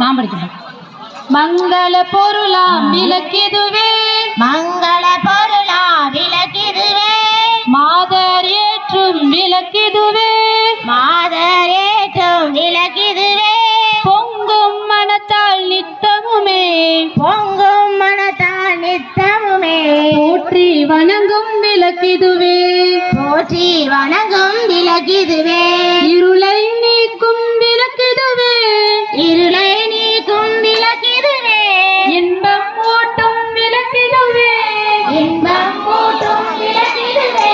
நான் படிக்கட்டும். மங்கள பொருளாம் விளக்கிதுவே, மங்கள பொருளாம் விளக்கிதுவே, மாதர் ஏற்றும் விளக்கிதுவே, மாதர் ஏற்றும் விளக்கிதுவே, பொங்கும் மனத்தால் நித்தமுமே, பொங்கும் மனத்தால் நித்தமுமே, போற்றி வணங்கும் விளக்கிதுவே, போற்றி வணங்கும் விளக்கிதுவே, இருளை நீக்கும் விளக்கிதுவே, இருளை நீக்கும் விளக்கிதுவே, இன்பம் ஊட்டும் விளக்கிதுவே, இன்பம் ஊட்டும் விளக்கிதுவே,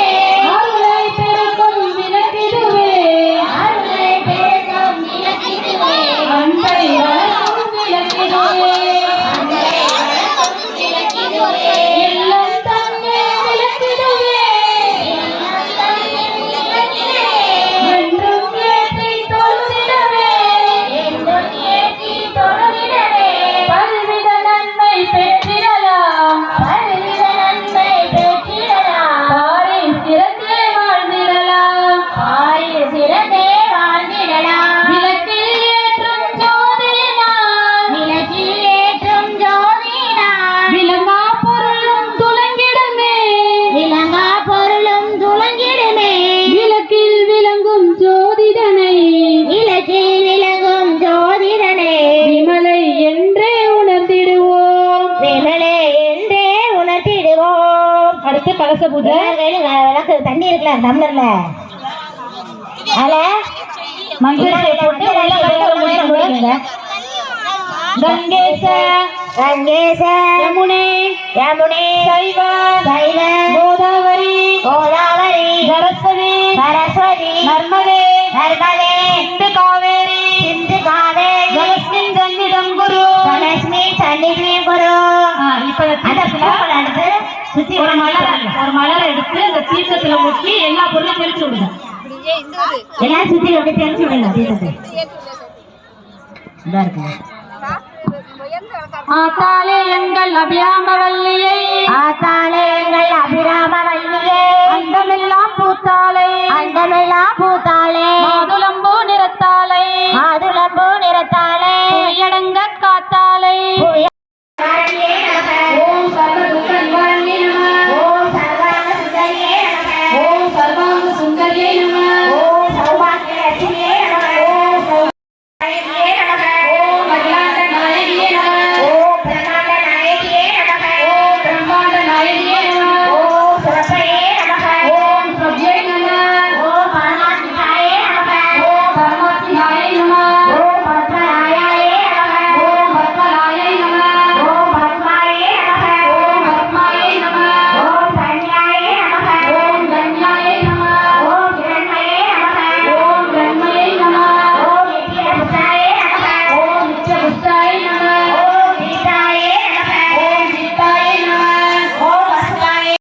அருளை பெருக்கும் விளக்கிதுவே, அருளை பெருக்கும் விளக்கிதுவே, அன்பை வளர்க்கும் விளக்கிதுவே, அன்பை வளர்க்கும் விளக்கிதுவே, எல்லாம் தன்னை விளக்கிதுவே, எல்லாம் தன்னை விளக்கிதுவே, என்றும் ஏற்றி தொழுதிடவே, என்றும் ஏற்றி தொழுதிடவே, பல்வித நன்மை பெற்றிடலாம், பல்வித நன்மை பெற்றிடலாம், பாரில் சிறந்தே வாழ்ந்திடலாம், ஆயுள் சிறந்தே வாழ்ந்திடலாம், விளக்கில் ஏற்றும் ஜோதியினால், விளக்கில் ஏற்றும் ஜோதியினால், விளங்கா பொருளும் துலங்கிடுமே, விளங்கா பொருளும் துலங்கிடுமே, விளக்கில் விளங்கும் ஜோதிடனை, விளக்கில் விளங்கும் ஜோதிடனே, விமலை என்றே உணர்ந்திடுவோம். விமலே என்றே உணர்த்திடுவோம். அடுத்து கலச பூஜை. விளக்கு தண்ணி இருக்குல்ல டம்ளர்ல, அதுல மஞ்சள் போட்டு உள்ள கலசம் முடிக்கணும். கங்கேச, கங்கேச, யமுனை, யமுனே, சைவ, சைவ, கோதாவரி, கோதாவரி, சரஸ்வதி, சரஸ்வதி, நர்மதே, நர்மதே, சிந்து காவேரி, சிந்து காவேரி, ஜலஸ்மின் சந்நிதம் குரு. தனஸ்மி சன்னிதி குரு. இப்ப இந்த அந்த தீர்த்தத்துல பூக்களை எடுத்து சுத்தி ஒரு மலர் எடுத்து இந்த தீர்த்தத்துல முக்கி எல்லா பொருளும் தெளிச்சு விடுங்க. எல்லாம் சுத்தி அப்படி தெரிஞ்சு விடுங்க தீர்த்தத்தை. இதா இருக்கு. ஆத்தாலே எங்கள் அபிராமவல்லியை, ஆத்தாளே எங்கள் அபிராம வல்லியே, அண்டமெல்லாம் பூத்தாளை, அண்டமெல்லாம் பூத்தாளே, மாதுளம்பூ நிறத்தாளை,